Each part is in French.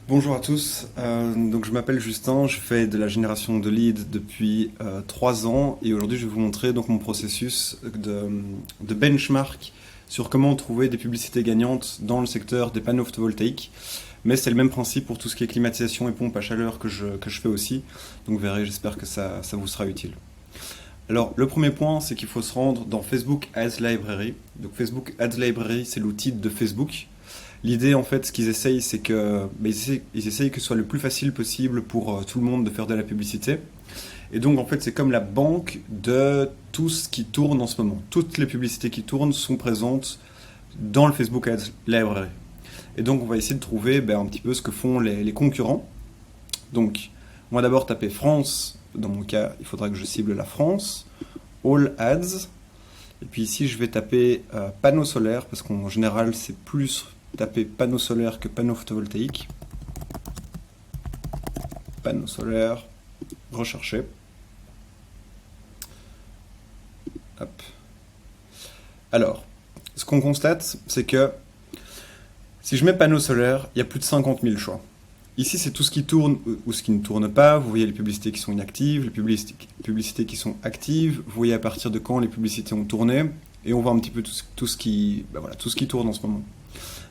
Bonjour à tous, donc je m'appelle Justin, je fais de la génération de leads depuis 3 ans et aujourd'hui je vais vous montrer donc mon processus de benchmark sur comment trouver des publicités gagnantes dans le secteur des panneaux photovoltaïques. Mais c'est le même principe pour tout ce qui est climatisation et pompe à chaleur que je fais aussi, donc vous verrez, j'espère que ça vous sera utile. Alors le premier point c'est qu'il faut se rendre dans Facebook Ads Library. Donc Facebook Ads Library c'est l'outil de Facebook. L'idée, en fait, ce qu'ils essayent, c'est que ils essayent que ce soit le plus facile possible pour tout le monde de faire de la publicité. Et donc, en fait, c'est comme la banque de tout ce qui tourne en ce moment. Toutes les publicités qui tournent sont présentes dans le Facebook Ads Library. Et donc, on va essayer de trouver un petit peu ce que font les concurrents. Donc, on va d'abord taper France. Dans mon cas, il faudra que je cible la France. All Ads. Et puis ici, je vais taper panneaux solaires, parce qu'en général, c'est plus taper panneaux solaires que panneaux photovoltaïques. Panneaux solaires, rechercher. Hop. Alors, ce qu'on constate, c'est que si je mets panneaux solaires, il y a plus de 50 000 choix. Ici, c'est tout ce qui tourne ou ce qui ne tourne pas. Vous voyez les publicités qui sont inactives, les publicités qui sont actives. Vous voyez à partir de quand les publicités ont tourné. Et on voit un petit peu tout ce qui tourne en ce moment.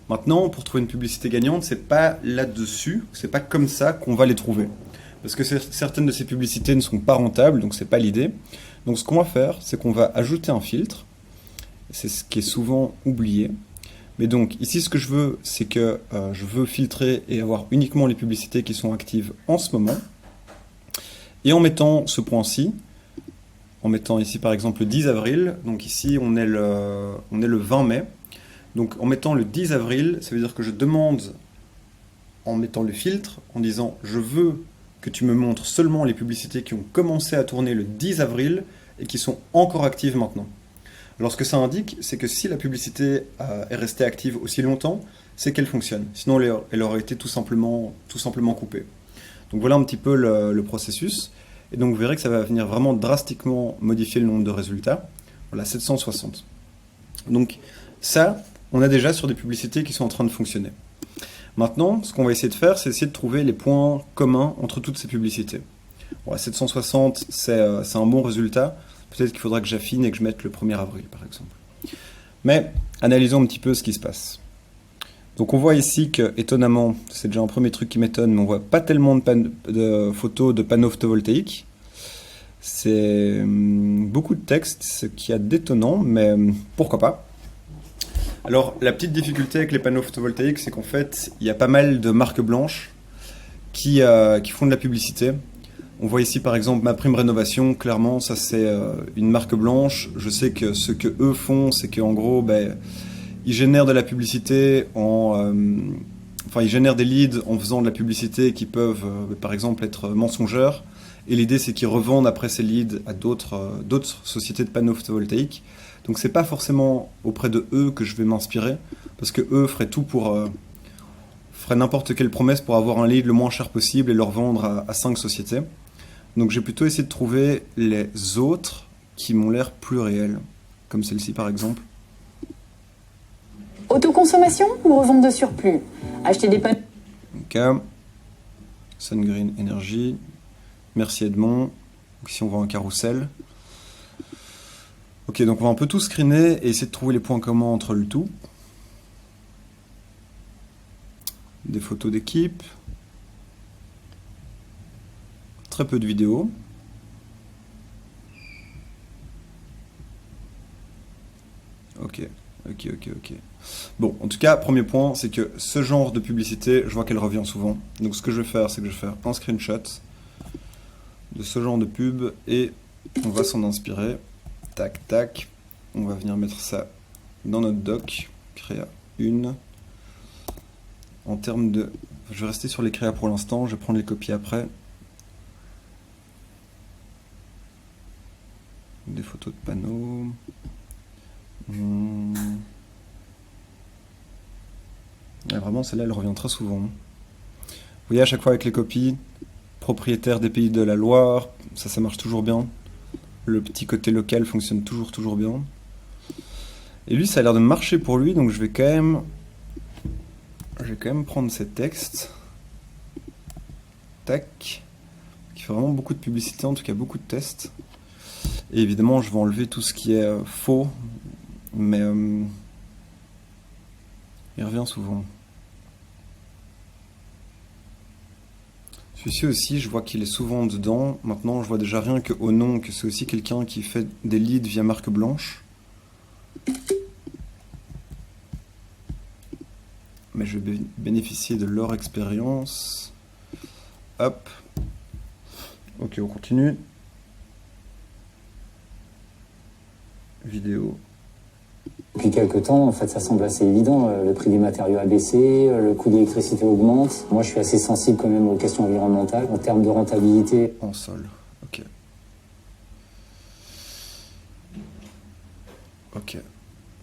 Maintenant, pour trouver une publicité gagnante, c'est pas là-dessus, c'est pas comme ça qu'on va les trouver. Parce que certaines de ces publicités ne sont pas rentables, donc c'est pas l'idée. Donc ce qu'on va faire, c'est qu'on va ajouter un filtre. C'est ce qui est souvent oublié. Mais donc ici, ce que je veux, c'est que je veux filtrer et avoir uniquement les publicités qui sont actives en ce moment. Et en mettant ce point-ci, en mettant ici par exemple le 10 avril, donc ici on est le 20 mai. Donc en mettant le 10 avril, ça veut dire que je demande, en mettant le filtre, en disant je veux que tu me montres seulement les publicités qui ont commencé à tourner le 10 avril et qui sont encore actives maintenant. Alors ce que ça indique, c'est que si la publicité est restée active aussi longtemps, c'est qu'elle fonctionne. Sinon elle aurait été tout simplement coupée. Donc voilà un petit peu le processus. Et donc vous verrez que ça va venir vraiment drastiquement modifier le nombre de résultats. Voilà, 760. Donc ça, on a déjà sur des publicités qui sont en train de fonctionner. Maintenant, ce qu'on va essayer de faire, c'est essayer de trouver les points communs entre toutes ces publicités. Bon, 760, c'est un bon résultat. Peut-être qu'il faudra que j'affine et que je mette le 1er avril, par exemple. Mais analysons un petit peu ce qui se passe. Donc on voit ici que, étonnamment, c'est déjà un premier truc qui m'étonne, mais on voit pas tellement de photos de panneaux photovoltaïques. C'est beaucoup de texte, ce qui a d'étonnant, mais pourquoi pas. Alors, la petite difficulté avec les panneaux photovoltaïques, c'est qu'en fait, il y a pas mal de marques blanches qui font de la publicité. On voit ici, par exemple, Ma Prime Rénovation. Clairement, ça, c'est une marque blanche. Je sais que ce que eux font, c'est qu'en gros, ils génèrent de la publicité ils génèrent des leads en faisant de la publicité qui peuvent, par exemple, être mensongeurs. Et l'idée, c'est qu'ils revendent après ces leads à d'autres sociétés de panneaux photovoltaïques. Donc c'est pas forcément auprès de eux que je vais m'inspirer, parce que eux feraient tout feraient n'importe quelle promesse pour avoir un lead le moins cher possible et le revendre à 5 sociétés. Donc j'ai plutôt essayé de trouver les autres qui m'ont l'air plus réels, comme celle-ci par exemple. Autoconsommation ou revente de surplus? Acheter des panneaux. Ok. Sun Green Energy. Merci Edmond. Donc ici on voit un carrousel. Ok, donc on va un peu tout screener et essayer de trouver les points communs entre le tout. Des photos d'équipe. Très peu de vidéos. Ok. Bon, en tout cas, premier point, c'est que ce genre de publicité, je vois qu'elle revient souvent. Donc ce que je vais faire, c'est que je vais faire un screenshot de ce genre de pub et on va s'en inspirer. Tac, tac. On va venir mettre ça dans notre doc. Créa 1. En termes de... Je vais rester sur les créas pour l'instant. Je vais prendre les copies après. Des photos de panneaux. Vraiment, celle-là, elle revient très souvent. Vous voyez, à chaque fois avec les copies, propriétaire des Pays de la Loire, ça marche toujours bien. Le petit côté local fonctionne toujours bien. Et lui, ça a l'air de marcher pour lui, donc je vais quand même prendre ces textes Tac. Qui fait vraiment beaucoup de publicité, en tout cas beaucoup de tests. Et évidemment, je vais enlever tout ce qui est faux, mais il revient souvent. Celui-ci aussi, je vois qu'il est souvent dedans. Maintenant, je vois déjà rien qu'au nom que c'est aussi quelqu'un qui fait des leads via marque blanche. Mais je vais bénéficier de leur expérience. Hop. Ok, on continue. Vidéo. Depuis quelques temps, en fait, ça semble assez évident. Le prix des matériaux a baissé, le coût de l'électricité augmente. Moi, je suis assez sensible quand même aux questions environnementales. En termes de rentabilité... En sol, ok. Ok.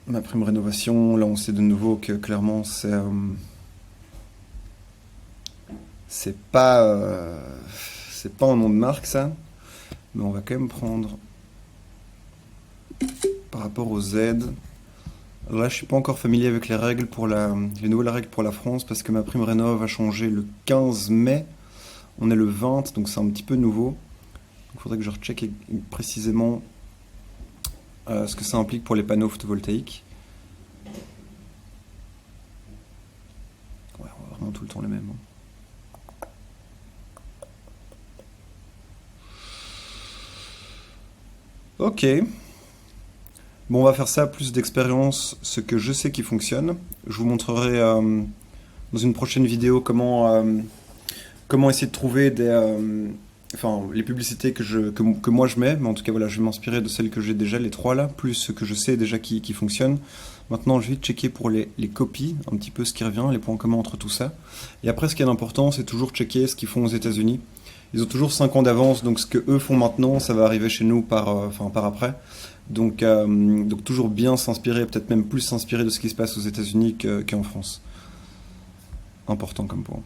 Ma prime rénovation, là on sait de nouveau que clairement c'est pas un nom de marque ça, mais on va quand même prendre par rapport aux aides. Là je suis pas encore familier avec les règles les nouvelles règles pour la France parce que ma prime rénov va changer le 15 mai, on est le 20 donc c'est un petit peu nouveau. Il faudrait que je recheck précisément ce que ça implique pour les panneaux photovoltaïques. Ouais, on va vraiment tout le temps les mêmes. Ok. Bon, on va faire ça, plus d'expérience, ce que je sais qui fonctionne. Je vous montrerai dans une prochaine vidéo comment essayer de trouver les publicités que moi je mets. Mais en tout cas, voilà, je vais m'inspirer de celles que j'ai déjà, les 3 là, plus ce que je sais déjà qui fonctionne. Maintenant, je vais checker pour les copies, un petit peu ce qui revient, les points communs entre tout ça. Et après, ce qui est important, c'est toujours checker ce qu'ils font aux États-Unis. Ils ont toujours 5 ans d'avance, donc ce que eux font maintenant, ça va arriver chez nous par après. Donc toujours bien s'inspirer, peut-être même plus s'inspirer de ce qui se passe aux États-Unis qu'en France. Important comme point.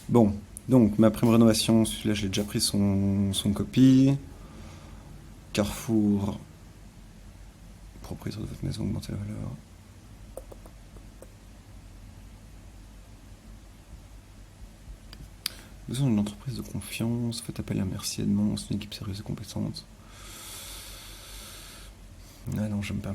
Bon, donc ma prime rénovation, celui-là j'ai déjà pris son copie. Carrefour, propriétaire de votre maison, augmenter la valeur. Besoin d'une entreprise de confiance, faites appel à Merci Edmond, c'est une équipe sérieuse et compétente. Ah non, j'aime pas.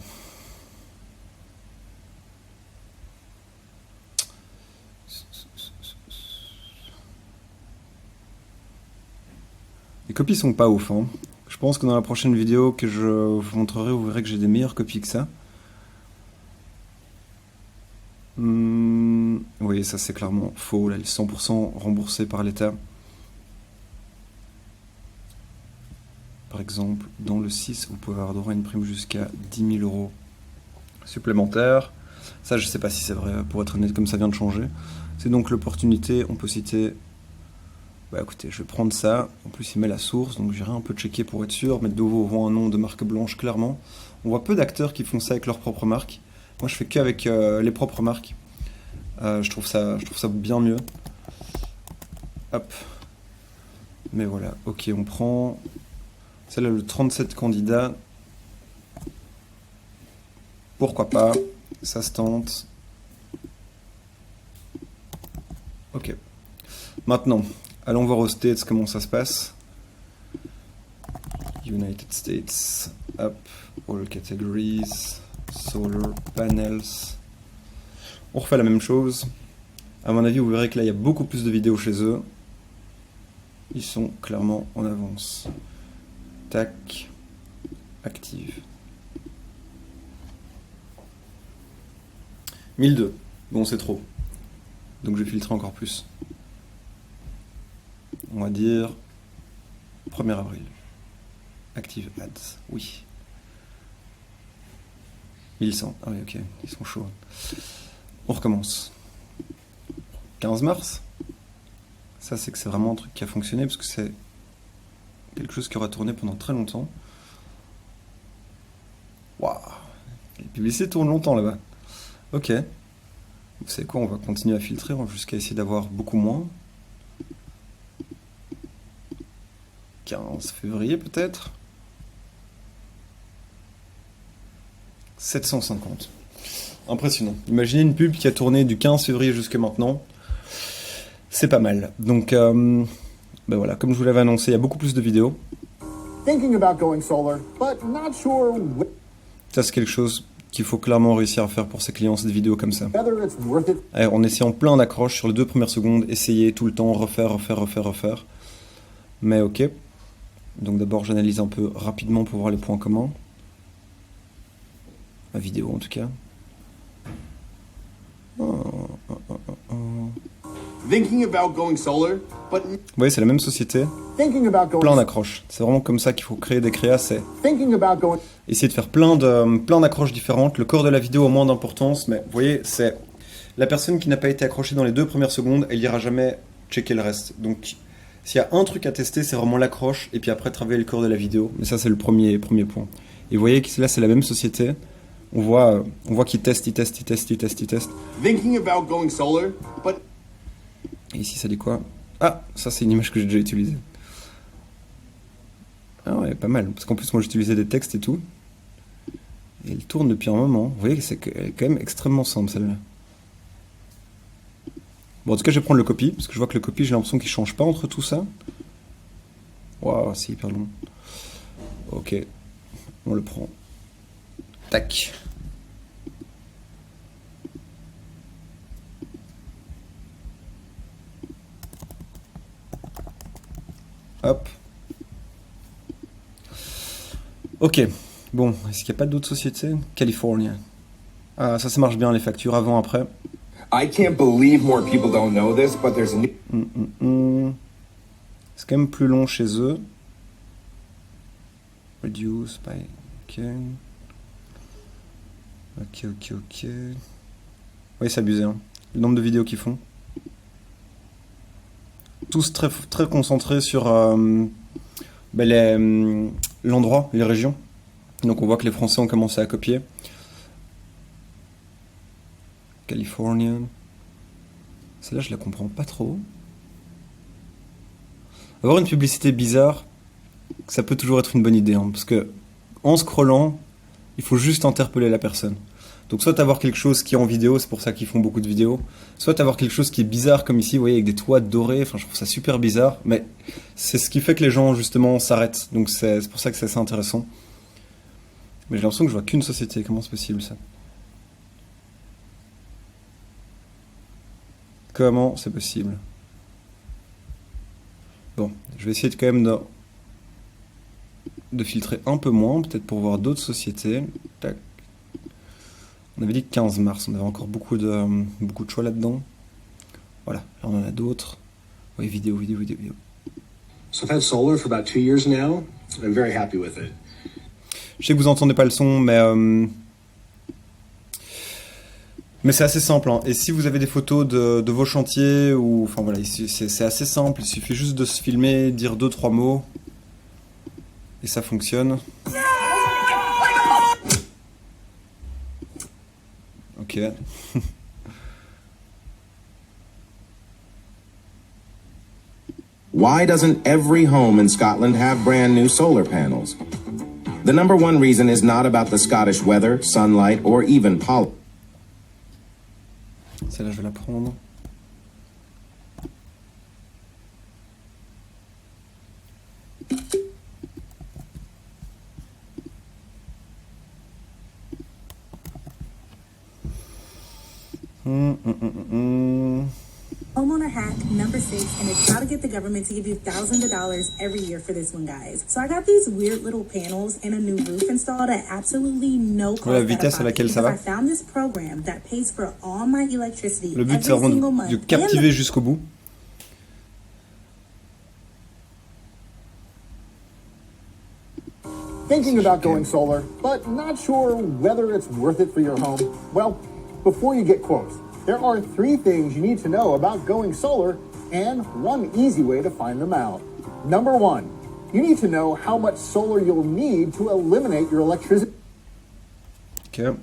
Les copies sont pas ouf, hein. Je pense que dans la prochaine vidéo que je vous montrerai, vous verrez que j'ai des meilleures copies que ça. Oui, ça c'est clairement faux, là, les 100% remboursés par l'État. Par exemple, dans le 6, vous pouvez avoir droit à une prime jusqu'à 10 000 € supplémentaires. Ça, je sais pas si c'est vrai, pour être honnête, comme ça vient de changer. C'est donc l'opportunité, on peut citer... Bah écoutez, je vais prendre ça. En plus, il met la source, donc j'irai un peu checker pour être sûr. Mais de nouveau, on voit un nom de marque blanche, clairement. On voit peu d'acteurs qui font ça avec leur propre marque. Moi, je fais qu'avec les propres marques. Je trouve ça bien mieux. Hop. Mais voilà, ok, on prend... Celle-là, le 37 candidats. Pourquoi pas? Ça se tente. Ok. Maintenant, allons voir aux States comment ça se passe. United States. Hop. All categories. Solar panels. On refait la même chose. À mon avis, vous verrez que là, il y a beaucoup plus de vidéos chez eux. Ils sont clairement en avance. Tac. Active. 1002. Bon, c'est trop. Donc je vais filtrer encore plus. On va dire 1er avril. Active ads. Oui. 1100. Ah oui, ok. Ils sont chauds. On recommence. 15 mars. Ça, c'est que c'est vraiment un truc qui a fonctionné parce que c'est quelque chose qui aura tourné pendant très longtemps. Waouh. Les publicités tournent longtemps là-bas. Ok. Vous savez quoi, on va continuer à filtrer jusqu'à essayer d'avoir beaucoup moins. 15 février peut-être. 750. Impressionnant. Imaginez une pub qui a tourné du 15 février jusqu'à maintenant. c'est pas mal. Donc, ben voilà, comme je vous l'avais annoncé, il y a beaucoup plus de vidéos. Thinking about going solar, but not sure Ça, c'est quelque chose qu'il faut clairement réussir à faire pour ses clients, cette vidéo comme ça. whether it's worth it. En essayant plein d'accroches sur les 2 premières secondes, essayer tout le temps, refaire. Mais ok. Donc d'abord, j'analyse un peu rapidement pour voir les points communs. Ma vidéo en tout cas. Thinking about going solar, but Vous voyez, c'est la même société, Thinking about going plein d'accroches. C'est vraiment comme ça qu'il faut créer des créas, c'est Thinking about going essayer de faire plein d'accroches différentes. Le corps de la vidéo a moins d'importance, mais vous voyez, c'est la personne qui n'a pas été accrochée dans les 2 premières secondes, elle ira jamais checker le reste. Donc, s'il y a un truc à tester, c'est vraiment l'accroche, et puis après travailler le corps de la vidéo. Mais ça, c'est le premier point. Et vous voyez que là, c'est la même société. On voit qu'ils testent. thinking about going solar, but Et ici, ça dit quoi? Ah, ça, c'est une image que j'ai déjà utilisée. Ah ouais, pas mal. Parce qu'en plus, moi, j'utilisais des textes et tout. Et elle tourne depuis un moment. Vous voyez qu'elle est quand même extrêmement simple, celle-là. Bon, en tout cas, je vais prendre le copy. Parce que je vois que le copy, j'ai l'impression qu'il change pas entre tout ça. Waouh, c'est hyper long. Ok. On le prend. Tac. Hop. Ok. Bon, est-ce qu'il n'y a pas d'autres sociétés? California. Ah, ça marche bien, les factures avant, après. I can't believe more people don't know this, but there's a new C'est quand même plus long chez eux. Reduce by... Ok. Oui, c'est abusé, hein. Le nombre de vidéos qu'ils font. Tous très concentrés sur l'endroit, les régions. Donc on voit que les Français ont commencé à copier. California. Celle-là, je la comprends pas trop. Avoir une publicité bizarre, ça peut toujours être une bonne idée, hein, parce que en scrollant, il faut juste interpeller la personne. Donc soit avoir quelque chose qui est en vidéo, c'est pour ça qu'ils font beaucoup de vidéos, soit avoir quelque chose qui est bizarre comme ici, vous voyez, avec des toits dorés, enfin je trouve ça super bizarre, mais c'est ce qui fait que les gens justement s'arrêtent, donc c'est pour ça que c'est assez intéressant. Mais j'ai l'impression que je vois qu'une société, comment c'est possible ça? Comment c'est possible? Bon, je vais essayer quand même de filtrer un peu moins, peut-être pour voir d'autres sociétés. Tac. On avait dit 15 mars, on avait encore beaucoup de choix là-dedans. Voilà, là on en a d'autres. Oui, vidéo. so I've had solar for about 2 years now. I'm very happy with it. Je sais que vous entendez pas le son, mais c'est assez simple, hein. Et si vous avez des photos de vos chantiers, ou enfin voilà, c'est assez simple, il suffit juste de se filmer, dire 2-3 mots, et ça fonctionne. Ok. Why doesn't every home in Scotland have brand new solar panels? The number one reason is not about the Scottish weather, sunlight, or even pollen. Celle-là, je vais la prendre. Homeowner hack number 6, and it's how to get the government to give you thousands of dollars every year for this one, guys. So I got these weird little panels and a new roof installed at absolutely no cost. La vitesse à laquelle ça va. I found this program that pays for all my electricity Le but, every c'est vraiment single month. de captiver jusqu'au bout. Thinking about going solar, but not sure whether it's worth it for your home? Well, before you get quotes, there are 3 things you need to know about going solar and one easy way to find them out. Number 1, you need to know how much solar you'll need to eliminate your electricity. Ok.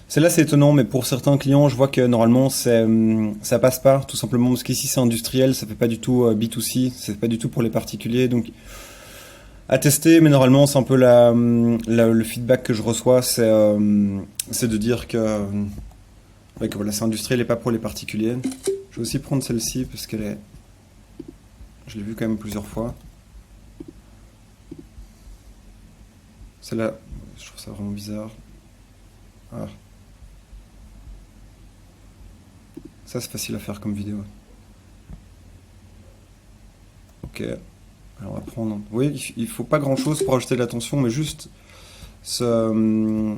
Celle-là, c'est étonnant, mais pour certains clients, je vois que normalement, ça passe pas, tout simplement parce qu'ici, c'est industriel, ça fait pas du tout B2C, c'est pas du tout pour les particuliers. Donc, à tester, mais normalement c'est un peu le feedback que je reçois, c'est de dire que, ouais, que voilà, c'est industriel et pas pour les particuliers. Je vais aussi prendre celle-ci parce qu'elle est... Je l'ai vue quand même plusieurs fois. Celle-là, je trouve ça vraiment bizarre. Ah. Ça c'est facile à faire comme vidéo. Ok. Alors on va prendre... Vous voyez, il faut pas grand chose pour ajouter de l'attention, mais juste ce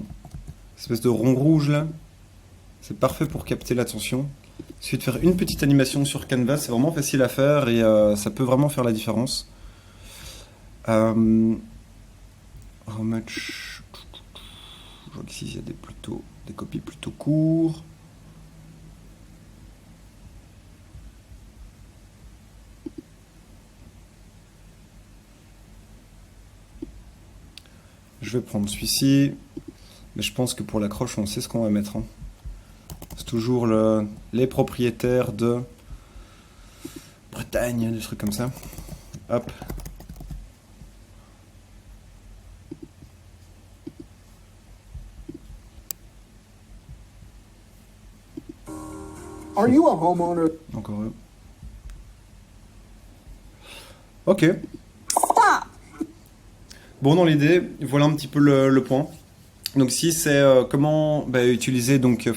espèce de rond rouge là, c'est parfait pour capter l'attention. Il suffit de faire une petite animation sur Canva, c'est vraiment facile à faire et ça peut vraiment faire la différence. How much... Je vois qu'ici il y a des copies plutôt courts. Je vais prendre celui-ci, mais je pense que pour l'accroche, on sait ce qu'on va mettre. Hein. C'est toujours les propriétaires de Bretagne, des trucs comme ça. Hop. Are you a homeowner? Encore eux. Ok. Bon, dans l'idée, voilà un petit peu le point. Donc si c'est comment utiliser, donc,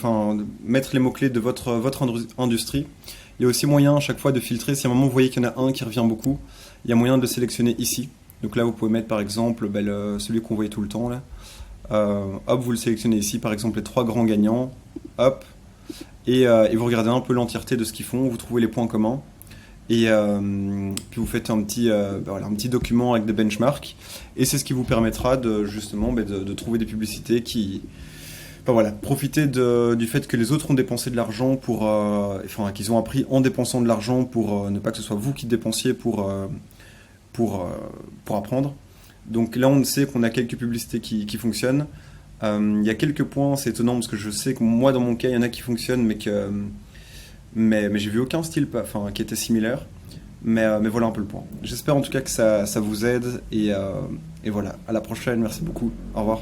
mettre les mots-clés de votre industrie, il y a aussi moyen à chaque fois de filtrer. Si à un moment vous voyez qu'il y en a un qui revient beaucoup, il y a moyen de sélectionner ici. Donc là vous pouvez mettre par exemple celui qu'on voyait tout le temps là. Hop, vous le sélectionnez ici, par exemple les 3 grands gagnants. Hop. Et vous regardez un peu l'entièreté de ce qu'ils font, vous trouvez les points communs. Et puis vous faites un petit document avec des benchmarks et c'est ce qui vous permettra de justement de trouver des publicités qui profiter du fait que les autres ont dépensé de l'argent pour qu'ils ont appris en dépensant de l'argent pour ne pas que ce soit vous qui dépensiez pour apprendre. Donc là on sait qu'on a quelques publicités qui fonctionnent. Il y a quelques points, c'est étonnant parce que je sais que moi dans mon cas il y en a qui fonctionnent mais j'ai vu aucun style qui était similaire. Mais voilà un peu le point. J'espère en tout cas que ça vous aide. Et voilà, à la prochaine. Merci beaucoup. Au revoir.